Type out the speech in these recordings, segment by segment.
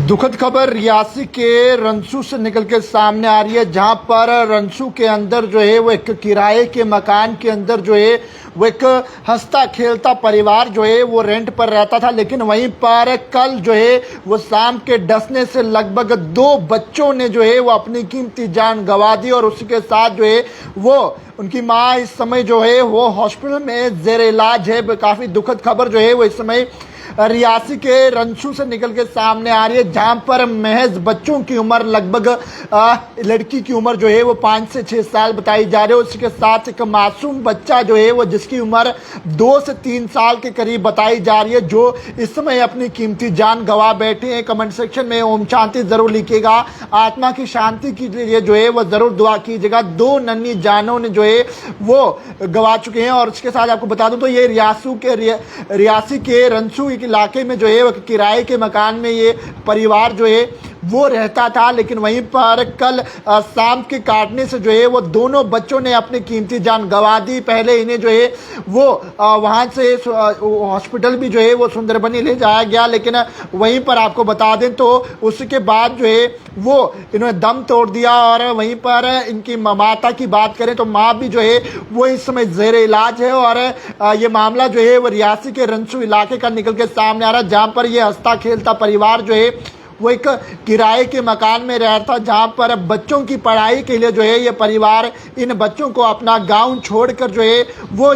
दुखद खबर रियासी के रंसू से निकल के सामने आ रही है, जहां पर रंसू के अंदर जो है वो एक किराए के मकान के अंदर जो है वो एक हंसता खेलता परिवार जो है वो रेंट पर रहता था। लेकिन वहीं पर कल जो है वो शाम के डसने से लगभग 2 बच्चों ने जो है वो अपनी कीमती जान गंवा दी और उसके साथ जो है वो उनकी माँ इस समय जो है वो हॉस्पिटल में जेर इलाज है। काफ़ी दुखद खबर जो है वो इस समय रियासी के रंसू से निकल के सामने आ रही है, जहां पर महज बच्चों की उम्र लगभग लड़की की उम्र जो है वो 5 से 6 साल बताई जा रही है। उसके साथ एक मासूम बच्चा जो है वो जिसकी उम्र 2 से 3 साल के करीब बताई जा रही है, जो इस समय अपनी कीमती जान गंवा बैठे हैं। कमेंट सेक्शन में ओम शांति जरूर लिखिएगा, आत्मा की शांति के लिए जो है वो जरूर दुआ कीजिएगा। 2 नन्ही जानों ने जो है वो गंवा चुके हैं। और इसके साथ आपको बता दूं तो ये रियासी के रंसू इलाके में जो है वो किराए के मकान में ये परिवार जो है वो रहता था। लेकिन वहीं पर कल शाम के काटने से जो है वो दोनों बच्चों ने अपनी कीमती जान गंवा दी। पहले इन्हें जो है वो वहाँ से हॉस्पिटल भी जो है वो सुंदरबनी ले जाया गया, लेकिन वहीं पर आपको बता दें तो उसके बाद जो है वो इन्होंने दम तोड़ दिया। और वहीं पर इनकी माता की बात करें तो माँ भी जो है वो इस समय जेर इलाज है। और ये मामला जो है वो रियासी के रंसू इलाके का निकल के सामने आ रहा है, जहाँ पर ये हंसता खेलता परिवार जो है वो एक किराए के मकान में रहता, जहां पर बच्चों की पढ़ाई के लिए जो है ये परिवार इन बच्चों को अपना गांव छोड़कर जो है वो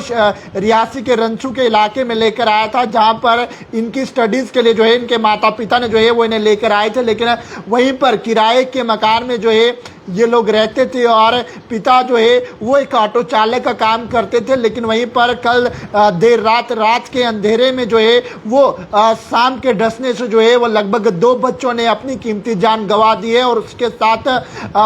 रियासी के रंसू के इलाके में लेकर आया था, जहां पर इनकी स्टडीज़ के लिए जो है इनके माता पिता ने जो है वो इन्हें लेकर आए थे। लेकिन वहीं पर किराए के मकान में जो है ये लोग रहते थे और पिता जो है वो एक ऑटो चालक का काम करते थे। लेकिन वहीं पर कल देर रात के अंधेरे में जो है वो शाम के डसने से जो है वो लगभग 2 बच्चों ने अपनी कीमती जान गंवा दी है। और उसके साथ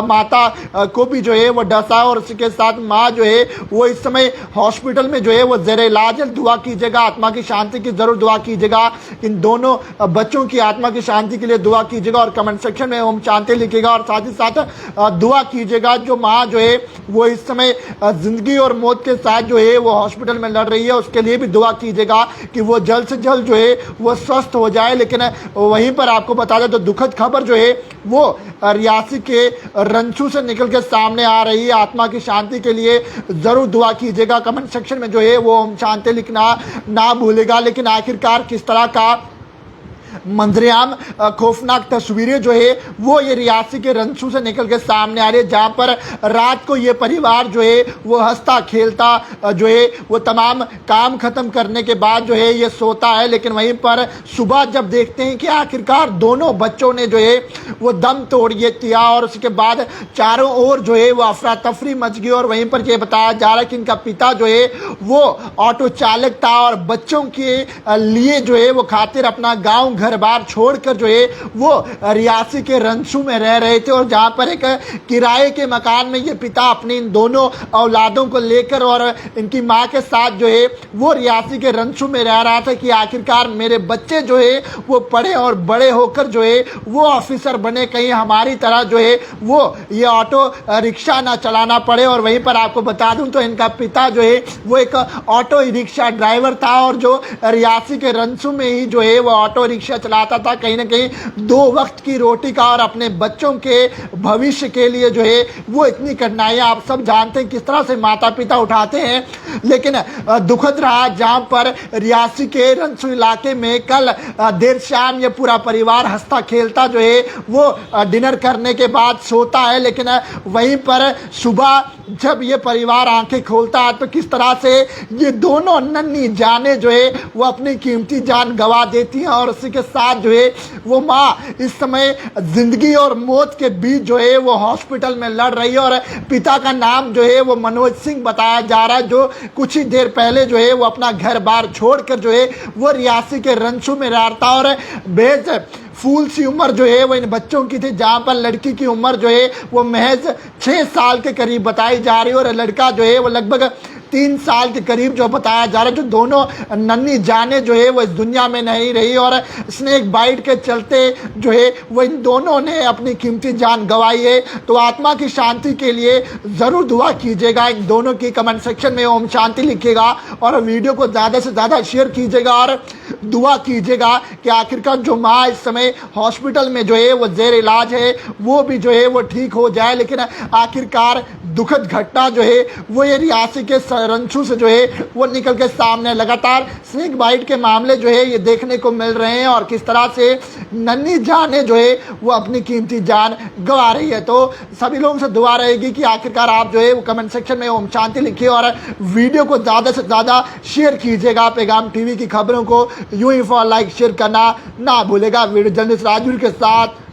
माता को भी जो है वो डसा और उसके साथ माँ जो है वो इस समय हॉस्पिटल में जो है वो जेर इलाज। दुआ कीजिएगा, आत्मा की शांति की जरूर दुआ कीजिएगा, इन दोनों बच्चों की आत्मा की शांति के लिए दुआ कीजिएगा और कमेंट सेक्शन में ओम शांति लिखिएगा। और साथ ही साथ दुआ कीजिएगा जो माँ जो है वो इस समय जिंदगी और मौत के साथ जो है वो हॉस्पिटल में लड़ रही है, उसके लिए भी दुआ कीजिएगा कि वो जल्द से जल्द जो है वो स्वस्थ हो जाए। लेकिन वहीं पर आपको बता दें तो दुखद खबर जो है वो रियासी के रंसू से निकल के सामने आ रही है। आत्मा की शांति के लिए जरूर दुआ कीजिएगा, कमेंट सेक्शन में जो है वो ओम शांति लिखना ना भूलेगा। लेकिन आखिरकार किस तरह का मंजरेआम खौफनाक तस्वीरें जो है वो ये रियासी के रंसू से निकल के सामने आ रही है, जहां पर रात को ये परिवार जो है वो हंसता खेलता जो है वो तमाम काम खत्म करने के बाद जो है ये सोता है। लेकिन वहीं पर सुबह जब देखते हैं कि आखिरकार दोनों बच्चों ने जो है वो दम तोड़ दिया और उसके बाद चारों ओर जो है वो अफरा तफरी मच गई। और वहीं पर यह बताया जा रहा है कि इनका पिता जो है वो ऑटो चालक था और बच्चों के लिए जो है वो खातिर अपना गाँव घर बार छोड़कर जो है वो रियासी के रंसू में रह रहे थे। और जहां पर एक किराए के मकान में ये पिता अपनी इन दोनों औलादों को लेकर और इनकी मां के साथ जो है वो रियासी के रंसू में रह रहा था कि आखिरकार मेरे बच्चे जो है वो पढ़े और बड़े होकर जो है वो ऑफिसर बने, कहीं हमारी तरह जो है वो ये ऑटो रिक्शा ना चलाना पड़े। और वहीं पर आपको बता दूं तो इनका पिता जो है वो एक ऑटो रिक्शा ड्राइवर था और जो रियासी के रंसू में ही जो है वो ऑटो रिक्शा चलाता था, कहीं ना कहीं 2 वक्त की रोटी का और अपने बच्चों के भविष्य के लिए जो है वो इतनी कठिनाइयां आप सब जानते हैं किस तरह से माता पिता उठाते हैं। लेकिन दुखद रहा जहां पर रियासी के रंसू इलाके में कल देर शाम ये पूरा परिवार हंसता खेलता जो है वो डिनर करने के बाद सोता है। लेकिन वहीं पर सुबह जब ये परिवार आंखें खोलता है तो किस तरह से ये दोनों नन्ही जाने जो है वो अपनी कीमती जान गंवा देती हैं। और उसी के साथ जो है वो माँ इस समय जिंदगी और मौत के बीच जो है वो हॉस्पिटल में लड़ रही है। और पिता का नाम जो है वो मनोज सिंह बताया जा रहा है, जो कुछ ही देर पहले जो है वो अपना घर बार छोड़कर जो है वो रियासी के रंसू में रहता। और बेहद फूल सी उम्र जो है वो इन बच्चों की थी, जहां पर लड़की की उम्र जो है वो महज 6 साल के करीब बताई जा रही है और लड़का जो है वो लगभग 3 साल के करीब जो बताया जा रहा है, जो दोनों नन्ही जाने जो है वो इस दुनिया में नहीं रही और स्नेक बाइट के चलते जो है वो इन दोनों ने अपनी कीमती जान गंवाई है। तो आत्मा की शांति के लिए ज़रूर दुआ कीजिएगा। इन दोनों की कमेंट सेक्शन में ओम शांति लिखिएगा और वीडियो को ज़्यादा से ज़्यादा शेयर कीजिएगा और दुआ कीजिएगा कि आखिरकार जो माँ इस समय हॉस्पिटल में जो है वो जेर इलाज है वो भी जो है वो ठीक हो जाए। लेकिन आखिरकार दुखद घटना जो है वो ये रियासी के रंसू से जो है वो निकल के सामने लगातार स्नेक बाइट के मामले जो है ये देखने को मिल रहे हैं और किस तरह से नन्ही जाने जो है वो अपनी कीमती जान गंवा रही है। तो सभी लोगों से दुआ रहेगी कि आखिरकार आप जो है वो कमेंट सेक्शन में ओम शांति लिखिए और वीडियो को ज़्यादा से ज़्यादा शेयर कीजिएगा। पैगाम टीवी की खबरों को यूं ही फॉर लाइक शेयर करना ना भूलेगा। वीडियो जर्नलिस्ट राजवीर के साथ